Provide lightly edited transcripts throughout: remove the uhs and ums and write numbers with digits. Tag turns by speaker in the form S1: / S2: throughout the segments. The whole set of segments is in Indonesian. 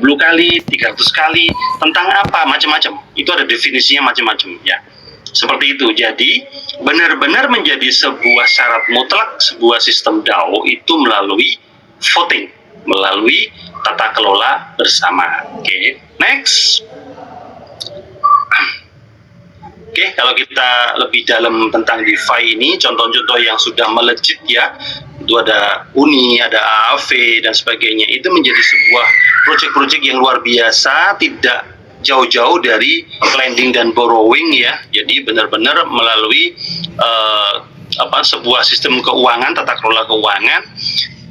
S1: 30 kali, 300 kali, tentang apa, macam-macam. Itu ada definisinya macam-macam ya. Seperti itu. Jadi benar-benar menjadi sebuah syarat mutlak sebuah sistem DAO itu melalui voting, melalui tata kelola bersama. Oke, next. Oke, kalau kita lebih dalam tentang DeFi ini, contoh-contoh yang sudah melejit ya, itu ada Uni, ada AAV dan sebagainya. Itu menjadi sebuah proyek-proyek yang luar biasa, tidak jauh-jauh dari lending dan borrowing ya. Jadi benar-benar melalui sebuah sistem keuangan, tata kelola keuangan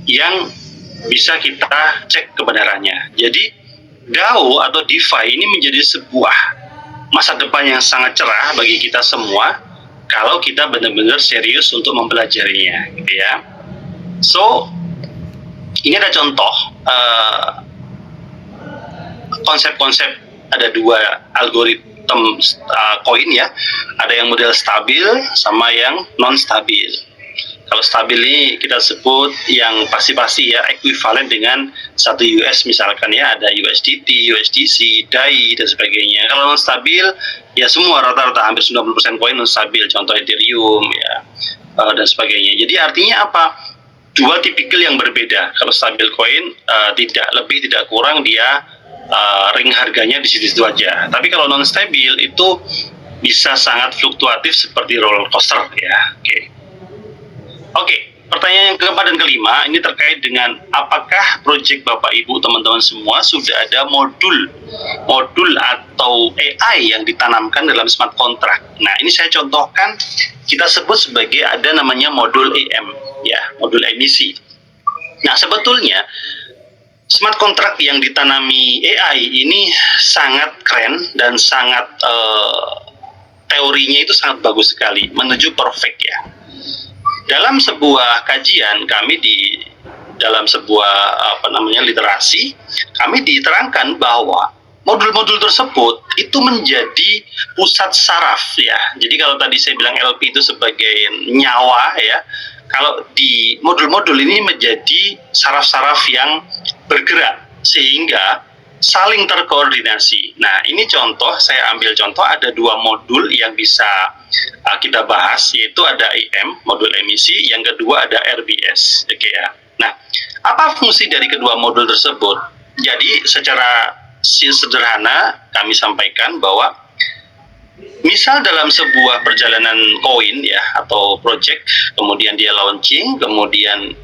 S1: yang bisa kita cek kebenarannya. Jadi DAO atau DeFi ini menjadi sebuah masa depan yang sangat cerah bagi kita semua kalau kita benar-benar serius untuk mempelajarinya, gitu ya. So, ini ada contoh konsep-konsep, ada dua algoritma koin ya, ada yang model stabil sama yang non stabil. Kalau stabil ini kita sebut yang pasti-pasti ya, ekuivalen dengan satu US misalkan ya, ada USDT, USDC, DAI dan sebagainya. Kalau non stabil ya semua rata-rata hampir 90% koin non stabil, contoh Ethereum ya dan sebagainya. Jadi artinya apa? Dua tipikal yang berbeda. Kalau stabil koin tidak lebih tidak kurang dia ring harganya di situ aja. Tapi kalau non stabil itu bisa sangat fluktuatif seperti roller coaster ya. Oke, pertanyaan yang keempat dan kelima ini terkait dengan apakah proyek Bapak Ibu teman-teman semua sudah ada modul atau AI yang ditanamkan dalam smart contract. Nah, ini saya contohkan, kita sebut sebagai ada namanya modul EM ya, modul emisi. Nah, sebetulnya smart contract yang ditanami AI ini sangat keren dan sangat teorinya itu sangat bagus sekali, menuju perfect ya. Dalam sebuah kajian kami di dalam sebuah literasi, kami diterangkan bahwa modul-modul tersebut itu menjadi pusat saraf ya. Jadi kalau tadi saya bilang LP itu sebagai nyawa ya, kalau di modul-modul ini menjadi saraf-saraf yang bergerak sehingga saling terkoordinasi. Nah, ini contoh, saya ambil contoh ada dua modul yang bisa kita bahas, yaitu ada EM, modul emisi, yang kedua ada RBS. Oke ya. Nah, apa fungsi dari kedua modul tersebut? Jadi, secara sederhana kami sampaikan bahwa misal dalam sebuah perjalanan koin ya atau project, kemudian dia launching, kemudian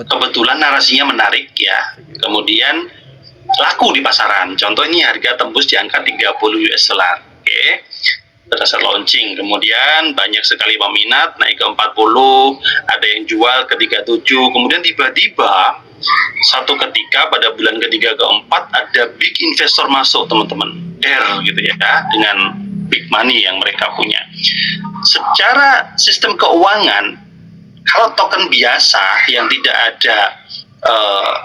S1: kebetulan narasinya menarik ya, kemudian laku di pasaran. Contoh ini harga tembus di angka 30 US dollar. Oke. Berdasar launching, kemudian banyak sekali peminat, naik ke 40, ada yang jual ke 37, kemudian tiba-tiba satu ketika pada bulan ketiga keempat ada big investor masuk teman-teman, gitu ya, dengan big money yang mereka punya. Secara sistem keuangan, kalau token biasa yang tidak ada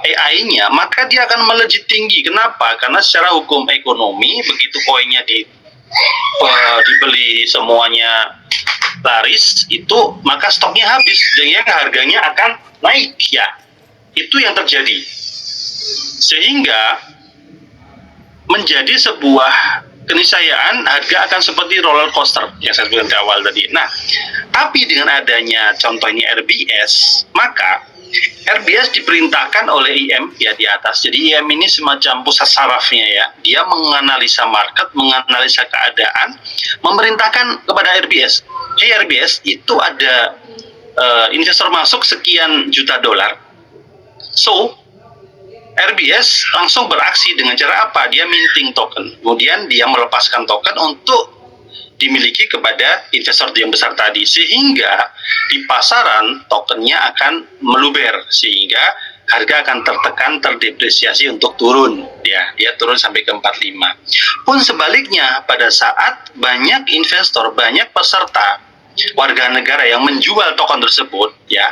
S1: AI-nya, maka dia akan melejit tinggi. Kenapa? Karena secara hukum ekonomi, begitu koinnya dibeli semuanya laris, itu maka stoknya habis, sehingga harganya akan naik ya. Itu yang terjadi. Sehingga menjadi sebuah keniscayaan harga akan seperti roller coaster yang saya sebutkan di awal tadi. Nah, tapi dengan adanya contoh ini RBS, maka RBS diperintahkan oleh IM ya di atas. Jadi IM ini semacam pusat sarafnya ya. Dia menganalisa market, menganalisa keadaan, memerintahkan kepada RBS. Hey RBS, itu ada investor masuk sekian juta dolar. So, RBS langsung beraksi dengan cara apa? Dia minting token. Kemudian dia melepaskan token untuk dimiliki kepada investor yang besar tadi, sehingga di pasaran tokennya akan meluber, sehingga harga akan tertekan, terdepresiasi untuk turun ya, dia turun sampai ke 45. Pun sebaliknya, pada saat banyak investor, banyak peserta warga negara yang menjual token tersebut ya,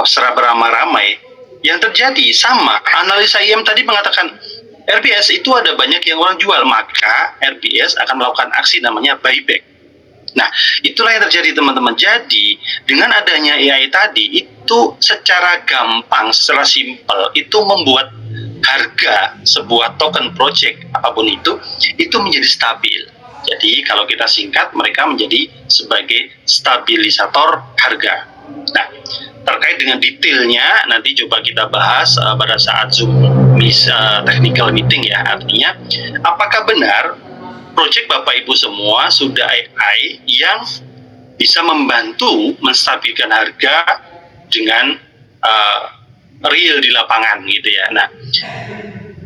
S1: secara beramai-ramai, yang terjadi sama, analisa IM tadi mengatakan RBS itu ada banyak yang orang jual, maka RBS akan melakukan aksi namanya buyback. Nah, itulah yang terjadi teman-teman. Jadi, dengan adanya AI tadi, itu secara gampang, secara simpel, itu membuat harga sebuah token project apapun itu menjadi stabil. Jadi kalau kita singkat, mereka menjadi sebagai stabilisator harga. Nah, terkait dengan detailnya nanti coba kita bahas pada saat Zoom technical meeting ya. Artinya, apakah benar project Bapak Ibu semua sudah AI yang bisa membantu menstabilkan harga dengan real di lapangan gitu ya. Nah,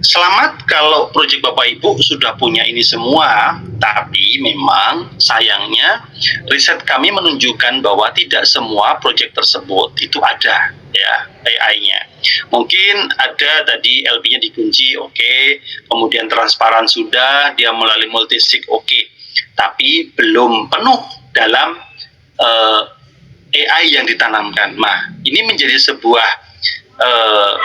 S1: selamat kalau proyek Bapak Ibu sudah punya ini semua, tapi memang sayangnya riset kami menunjukkan bahwa tidak semua proyek tersebut itu ada ya AI-nya. Mungkin ada tadi LP-nya dikunci, oke, kemudian transparan sudah, dia melalui multisig, oke, tapi belum penuh dalam AI yang ditanamkan. Nah, ini menjadi sebuah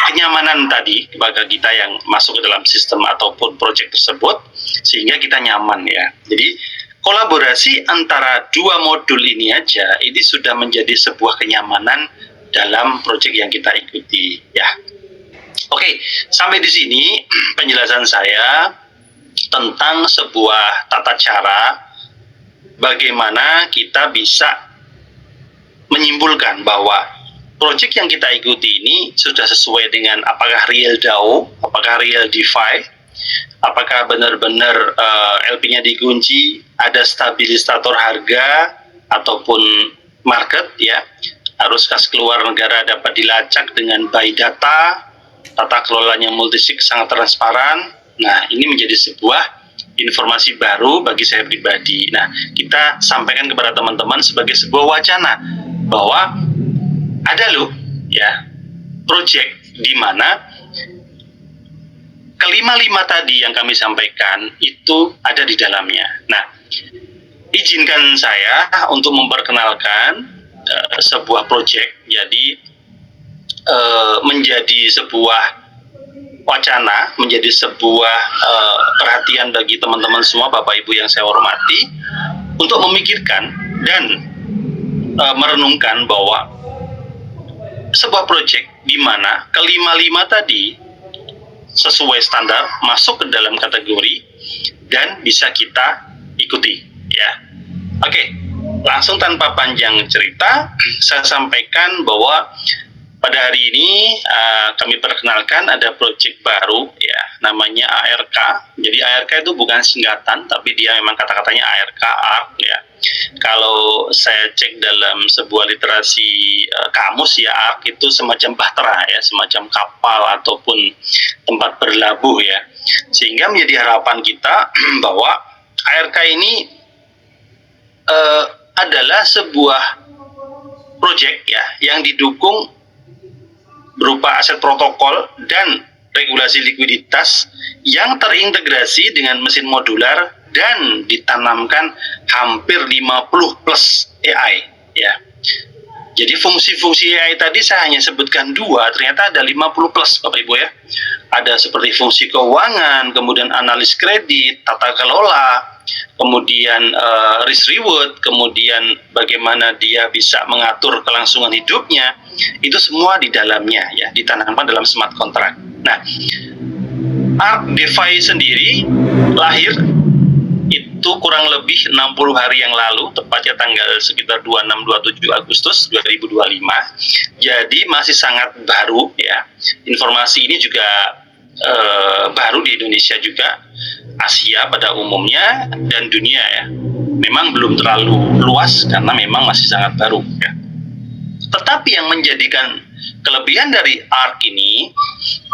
S1: kenyamanan tadi bagi kita yang masuk ke dalam sistem ataupun proyek tersebut, sehingga kita nyaman ya. Jadi kolaborasi antara dua modul ini aja, ini sudah menjadi sebuah kenyamanan dalam proyek yang kita ikuti ya. Oke, sampai di sini penjelasan saya tentang sebuah tata cara bagaimana kita bisa menyimpulkan bahwa proyek yang kita ikuti ini sudah sesuai dengan apakah real DAO, apakah real DeFi, apakah benar-benar LP-nya dikunci, ada stabilisator harga ataupun market ya, harus kas keluar negara dapat dilacak dengan buy data, tata kelolanya multisig sangat transparan. Nah, ini menjadi sebuah informasi baru bagi saya pribadi. Nah, kita sampaikan kepada teman-teman sebagai sebuah wacana bahwa ada loh ya project di mana kelima-lima tadi yang kami sampaikan itu ada di dalamnya. Nah, izinkan saya untuk memperkenalkan sebuah project. Jadi menjadi sebuah wacana, menjadi sebuah perhatian bagi teman-teman semua, Bapak Ibu yang saya hormati, untuk memikirkan dan merenungkan bahwa sebuah proyek di mana kelima-lima tadi sesuai standar masuk ke dalam kategori dan bisa kita ikuti ya. Oke, langsung tanpa panjang cerita saya sampaikan bahwa pada hari ini kami perkenalkan ada proyek baru ya, namanya ARK. Jadi ARK itu bukan singkatan, tapi dia memang kata-katanya ARK, ARK ya. Kalau saya cek dalam sebuah literasi kamus ya, ARK itu semacam bahtera ya, semacam kapal ataupun tempat berlabuh ya. Sehingga menjadi harapan kita bahwa ARK ini adalah sebuah proyek ya yang didukung berupa aset protokol dan regulasi likuiditas yang terintegrasi dengan mesin modular dan ditanamkan hampir 50 plus AI ya. Jadi fungsi-fungsi AI tadi saya hanya sebutkan 2, ternyata ada 50 plus Bapak Ibu ya. Ada seperti fungsi keuangan, kemudian analis kredit, tata kelola, kemudian risk reward, kemudian bagaimana dia bisa mengatur kelangsungan hidupnya, itu semua di dalamnya ya, ditanamkan dalam smart contract. Nah, ARK DeFi sendiri lahir itu kurang lebih 60 hari yang lalu, tepatnya tanggal sekitar 26-27 Agustus 2025. Jadi masih sangat baru ya. Informasi ini juga baru di Indonesia juga, Asia pada umumnya, dan dunia ya. Memang belum terlalu luas karena memang masih sangat baru ya. Tetapi yang menjadikan kelebihan dari ARK ini,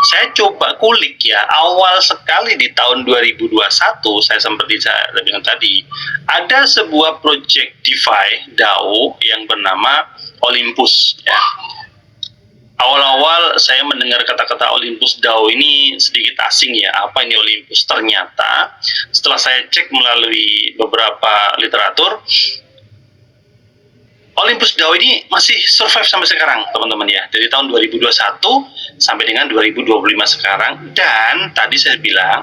S1: saya coba kulik ya, awal sekali di tahun 2021, saya seperti saya bilang tadi, ada sebuah project DeFi DAO yang bernama Olympus ya. Awal-awal saya mendengar kata-kata Olympus DAO ini sedikit asing ya, apa ini Olympus? Ternyata setelah saya cek melalui beberapa literatur, Olympus DAO ini masih survive sampai sekarang teman-teman ya, dari tahun 2021 sampai dengan 2025 sekarang. Dan tadi saya bilang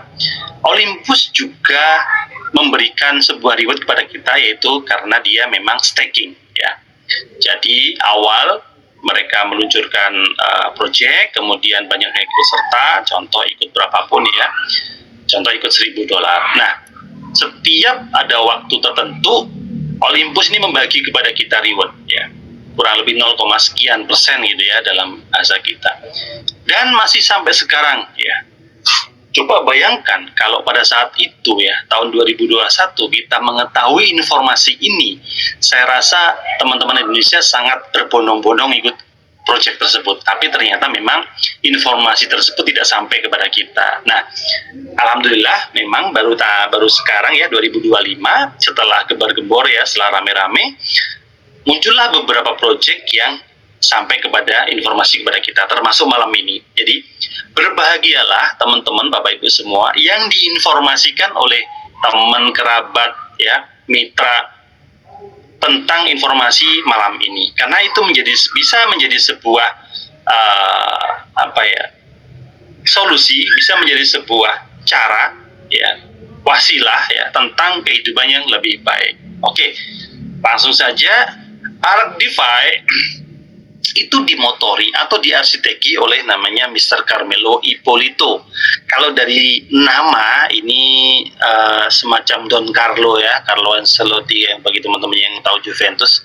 S1: Olympus juga memberikan sebuah reward kepada kita, yaitu karena dia memang staking ya. Jadi awal mereka meluncurkan project, kemudian banyak yang ikut serta, contoh ikut berapapun ya, contoh ikut $1.000. Nah, setiap ada waktu tertentu, Olympus ini membagi kepada kita reward ya, kurang lebih 0, sekian persen gitu ya dalam bahasa kita, dan masih sampai sekarang ya. Coba bayangkan kalau pada saat itu ya, tahun 2021 kita mengetahui informasi ini, saya rasa teman-teman Indonesia sangat berbondong-bondong ikut proyek tersebut. Tapi ternyata memang informasi tersebut tidak sampai kepada kita. Nah, alhamdulillah memang baru sekarang ya 2025, setelah gembar-gembor ya, setelah rame-rame, muncullah beberapa proyek yang sampai kepada informasi kepada kita, termasuk malam ini. Jadi berbahagialah teman-teman, Bapak Ibu semua yang diinformasikan oleh teman, kerabat ya, mitra tentang informasi malam ini, karena itu bisa menjadi sebuah solusi, bisa menjadi sebuah cara ya, wasilah ya, tentang kehidupan yang lebih baik. Oke, langsung saja. Ark DeFi itu dimotori atau diarsiteki oleh namanya Mr. Carmelo Ippolito. Kalau dari nama ini semacam Don Carlo ya, Carlo Ancelotti ya, bagi teman-teman yang tahu Juventus,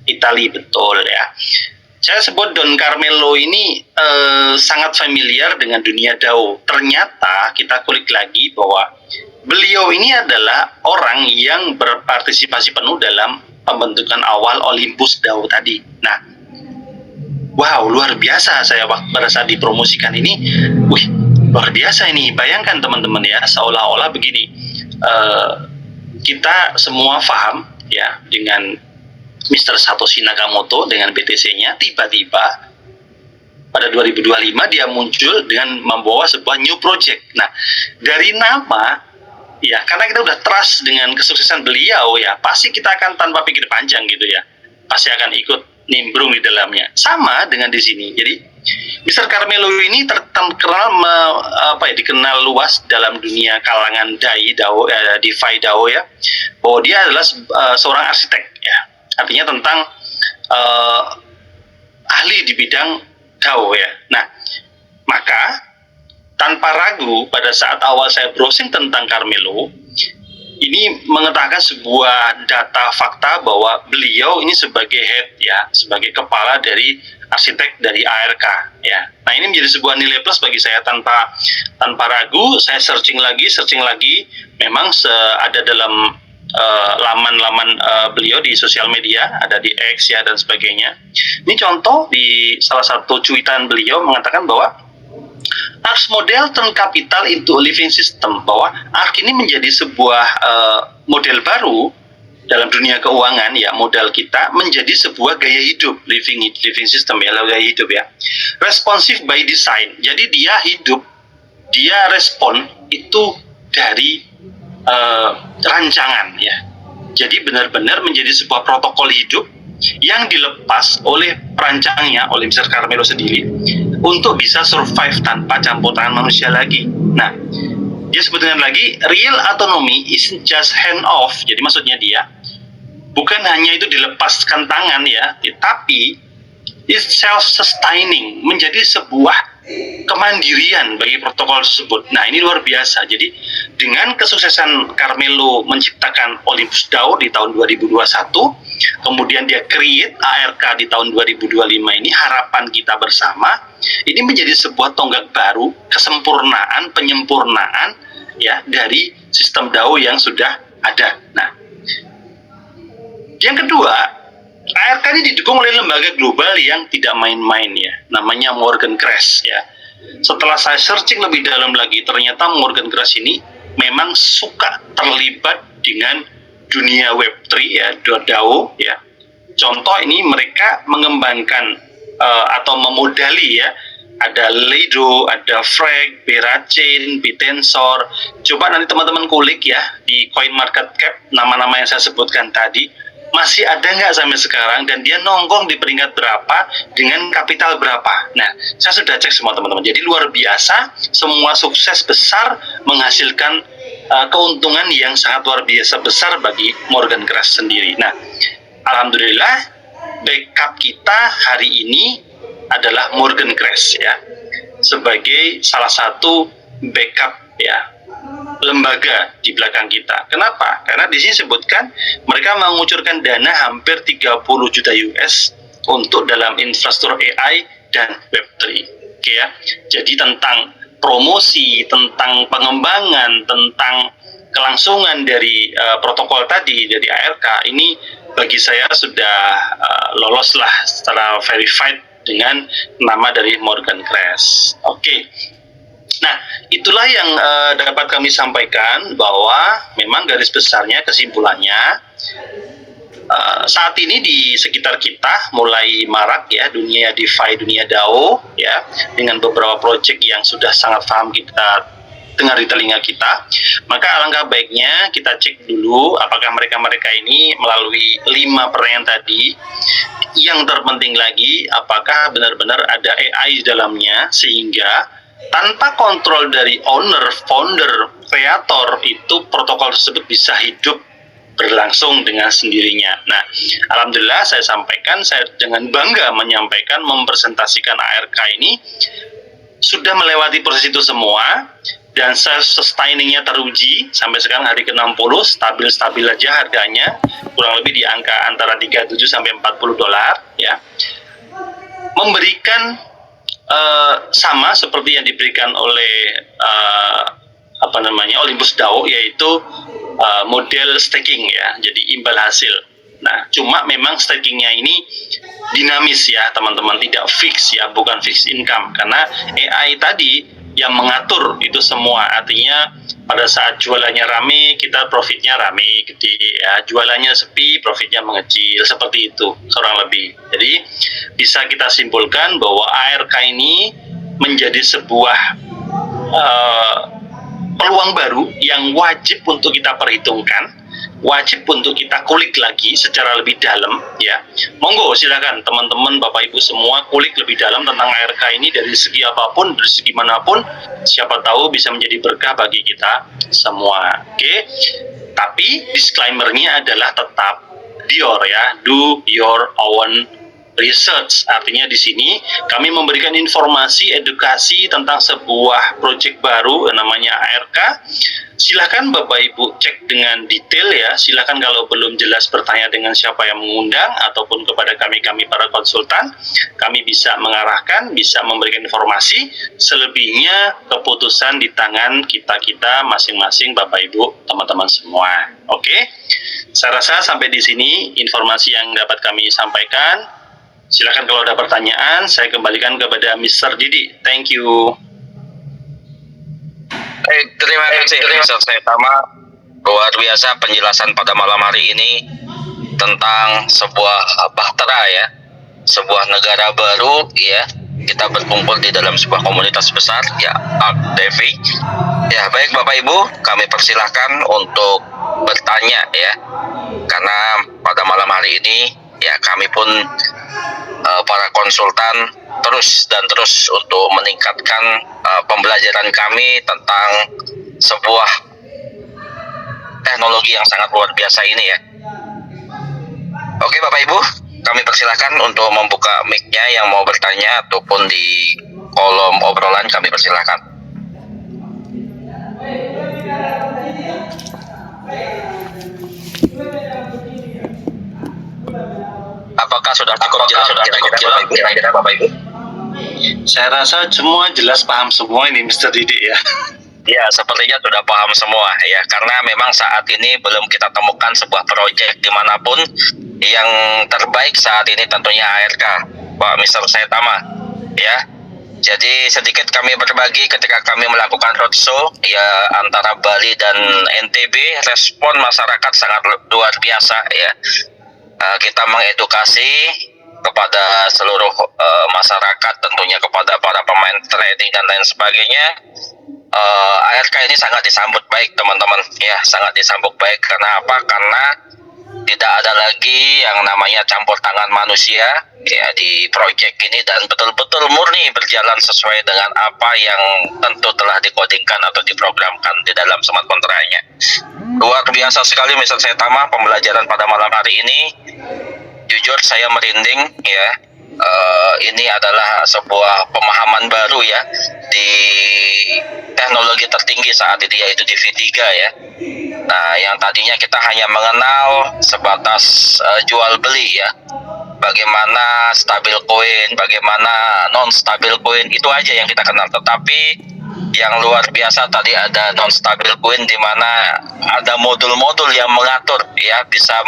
S1: Italia betul ya. Saya sebut Don Carmelo ini sangat familiar dengan dunia DAO. Ternyata kita kulik lagi bahwa beliau ini adalah orang yang berpartisipasi penuh dalam pembentukan awal Olympus DAO tadi. Nah, wow, luar biasa. Saya pada saat dipromosikan ini, luar biasa ini. Bayangkan teman-teman ya, seolah-olah begini, kita semua paham ya dengan Mr. Satoshi Nakamoto dengan BTC-nya, tiba-tiba pada 2025 dia muncul dengan membawa sebuah new project. Nah, dari nama ya, karena kita udah trust dengan kesuksesan beliau ya, pasti kita akan tanpa pikir panjang gitu ya, pasti akan ikut nimbrung di dalamnya. Sama dengan di sini. Jadi Mr. Carmelo ini terkenal dikenal luas dalam dunia kalangan DeFi DAO ya, bahwa dia adalah seorang arsitek ya. Artinya tentang ahli di bidang DAO ya. Nah, maka tanpa ragu pada saat awal saya browsing tentang Carmelo, ini mengatakan sebuah data fakta bahwa beliau ini sebagai head ya, sebagai kepala dari arsitek dari ARK ya. Nah, ini menjadi sebuah nilai plus bagi saya. Tanpa ragu saya searching lagi, memang ada dalam laman-laman beliau di sosial media, ada di X ya dan sebagainya. Ini contoh di salah satu cuitan beliau mengatakan bahwa ARK model turn capital into a living system, bahwa ARK ini menjadi sebuah model baru dalam dunia keuangan ya, modal kita menjadi sebuah gaya hidup, living system ya, gaya hidup ya, responsive by design. Jadi dia hidup, dia respon itu dari rancangan ya. Jadi benar-benar menjadi sebuah protokol hidup yang dilepas oleh perancangnya, oleh Mr. Carmelo sendiri, untuk bisa survive tanpa campur tangan manusia lagi. Nah, dia sebut dengan lagi, real autonomy isn't just hand off. Jadi maksudnya dia bukan hanya itu dilepaskan tangan ya, tapi is self-sustaining, menjadi sebuah kemandirian bagi protokol tersebut. Nah, ini luar biasa. Jadi dengan kesuksesan Carmelo menciptakan Olympus DAO di tahun 2021, kemudian dia create ARK di tahun 2025 ini, harapan kita bersama ini menjadi sebuah tonggak baru, kesempurnaan, penyempurnaan ya dari sistem DAO yang sudah ada. Nah, yang kedua, ARK ini didukung oleh lembaga global yang tidak main-main ya, namanya Morgan Crash ya. Setelah saya searching lebih dalam lagi, ternyata Morgan Crash ini memang suka terlibat dengan dunia Web3 ya, DAO ya. Contoh ini mereka mengembangkan atau memodali ya, ada Lido, ada Frag, Berachain, Bitensor. Coba nanti teman-teman kulik ya di CoinMarketCap, nama-nama yang saya sebutkan tadi, masih ada nggak sampai sekarang, dan dia nongkrong di peringkat berapa dengan kapital berapa. Nah, saya sudah cek semua teman-teman. Jadi luar biasa, semua sukses besar menghasilkan keuntungan yang sangat luar biasa besar bagi Morgan Crash sendiri. Nah, alhamdulillah backup kita hari ini adalah Morgan Crash ya, sebagai salah satu backup ya lembaga di belakang kita. Kenapa? Karena di sini sebutkan mereka mengucurkan dana hampir 30 juta US untuk dalam infrastruktur AI dan Web3. Oke ya. Jadi tentang promosi, tentang pengembangan, tentang kelangsungan dari protokol tadi dari ARK ini bagi saya sudah lolos lah secara verified dengan nama dari Morgan Crash. Oke. Nah, itulah yang dapat kami sampaikan, bahwa memang garis besarnya kesimpulannya saat ini di sekitar kita mulai marak ya dunia DeFi, dunia DAO ya, dengan beberapa proyek yang sudah sangat paham kita dengar di telinga kita. Maka alangkah baiknya kita cek dulu apakah mereka-mereka ini melalui 5 pertanyaan tadi. Yang terpenting lagi, apakah benar-benar ada AI di dalamnya, sehingga tanpa kontrol dari owner, founder, kreator, itu protokol tersebut bisa hidup berlangsung dengan sendirinya. Nah, alhamdulillah saya sampaikan, saya dengan bangga menyampaikan, mempresentasikan ARK ini sudah melewati proses itu semua, dan sustainingnya teruji sampai sekarang hari ke-60, stabil-stabil aja harganya, kurang lebih di angka antara 37 sampai 40 dolar ya. Memberikan sama seperti yang diberikan oleh Olympus DAO, yaitu model staking ya, jadi imbal hasil. Nah, cuma memang stakingnya ini dinamis ya teman-teman, tidak fix ya, bukan fixed income, karena AI tadi yang mengatur itu semua. Artinya pada saat jualannya rame, kita profitnya rame gede ya, jualannya sepi, profitnya mengecil, seperti itu kurang lebih. Jadi bisa kita simpulkan bahwa ARK ini menjadi sebuah peluang baru yang wajib untuk kita perhitungkan, wajib untuk kita kulik lagi secara lebih dalam ya. Monggo silakan teman-teman, Bapak Ibu semua, kulik lebih dalam tentang ARK ini dari segi apapun, dari segi manapun, siapa tahu bisa menjadi berkah bagi kita semua. Oke. Tapi disclaimer-nya adalah tetap do your own research. Artinya di sini kami memberikan informasi, edukasi tentang sebuah proyek baru namanya ARK. Silahkan Bapak Ibu cek dengan detail ya. Silahkan kalau belum jelas bertanya dengan siapa yang mengundang, ataupun kepada kami para konsultan. Kami bisa mengarahkan, bisa memberikan informasi. Selebihnya keputusan di tangan kita masing-masing, Bapak Ibu, teman-teman semua. Oke. Saya rasa sampai di sini informasi yang dapat kami sampaikan. Silakan kalau ada pertanyaan, saya kembalikan kepada Mr. Didi. Thank you.
S2: Terima kasih Mr. Saitama, luar biasa penjelasan pada malam hari ini tentang sebuah bahtera ya, sebuah negara baru ya, kita berkumpul di dalam sebuah komunitas besar ya, ARK DeFi ya. Baik Bapak Ibu, kami persilahkan untuk bertanya ya, karena pada malam hari ini ya kami pun para konsultan terus untuk meningkatkan pembelajaran kami tentang sebuah teknologi yang sangat luar biasa ini ya. Oke Bapak Ibu, kami persilahkan untuk membuka mic-nya yang mau bertanya, ataupun di kolom obrolan kami persilahkan. Apakah sudah cukup jelas kira-kira Bapak Ibu?
S1: Saya rasa semua jelas, paham semua ini Mr. Didi ya.
S2: Ya, sepertinya sudah paham semua ya, karena memang saat ini belum kita temukan sebuah proyek dimanapun yang terbaik saat ini, tentunya ARK, Pak Mr. Saitama ya. Jadi sedikit kami berbagi ketika kami melakukan roadshow ya antara Bali dan NTB, respon masyarakat sangat luar biasa ya. Kita mengedukasi kepada seluruh masyarakat, tentunya kepada para pemain trading dan lain sebagainya. ARK ini sangat disambut baik teman-teman ya, sangat disambut baik. Karena apa? Karena tidak ada lagi yang namanya campur tangan manusia ya di proyek ini, dan betul-betul murni berjalan sesuai dengan apa yang tentu telah dikodingkan atau diprogramkan di dalam smart contract-nya. Luar biasa sekali Mr. Saitama pembelajaran pada malam hari ini. jujur saya merinding ya. Ini adalah sebuah pemahaman baru ya di teknologi tertinggi saat ini, yaitu di V3 ya. Nah, yang tadinya kita hanya mengenal sebatas jual beli ya, bagaimana stabil koin, bagaimana non stabil koin, itu aja yang kita kenal. Tetapi yang luar biasa tadi ada non stabil coin, di mana ada modul-modul yang mengatur ya, bisa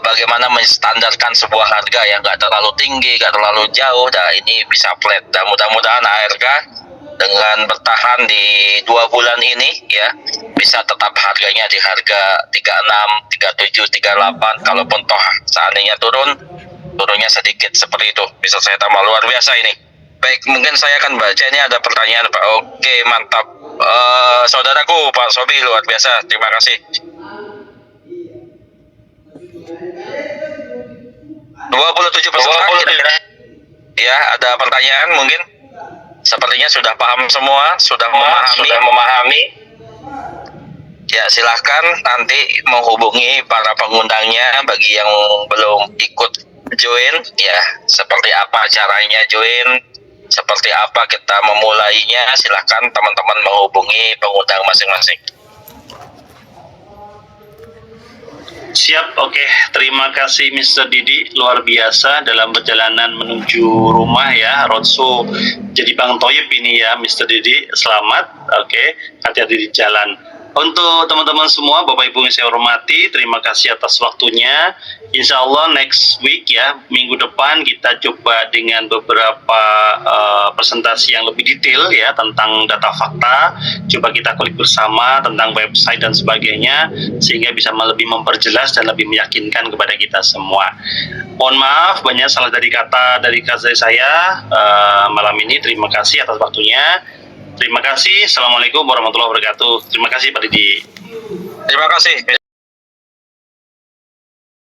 S2: bagaimana menstandarkan sebuah harga yang nggak terlalu tinggi, nggak terlalu jauh. Nah, ini bisa flat. Dan mudah-mudahan ARK dengan bertahan di 2 bulan ini ya, bisa tetap harganya di harga 36, 37, 38. Kalaupun toh seandainya turunnya sedikit seperti itu, bisa saya tambah. Luar biasa ini. Baik, mungkin saya akan baca, ini ada pertanyaan Pak. Oke, mantap. Saudaraku Pak Sobi, luar biasa, terima kasih. 27 peserta kira-kira. Ya, ada pertanyaan mungkin. Sepertinya sudah paham semua, sudah memahami. Ya, silahkan nanti menghubungi para pengundangnya. Bagi yang belum ikut join, ya, seperti apa caranya join, seperti apa kita memulainya, silahkan teman-teman menghubungi pengundang masing-masing.
S1: Siap, oke. Terima kasih Mr. Didi, luar biasa dalam perjalanan menuju rumah ya, roadshow jadi Bang Toyib ini ya, Mr. Didi. Selamat, oke. Hati-hati di jalan. Untuk teman-teman semua, Bapak Ibu yang saya hormati, terima kasih atas waktunya. Insya Allah next week ya, minggu depan kita coba dengan beberapa presentasi yang lebih detail ya tentang data fakta. Coba kita kulik bersama tentang website dan sebagainya, sehingga bisa lebih memperjelas dan lebih meyakinkan kepada kita semua. Mohon maaf banyak salah dari kata dari saya malam ini. Terima kasih atas waktunya. Terima kasih. Assalamualaikum warahmatullahi wabarakatuh. Terima kasih Pak Didi.
S2: Terima kasih.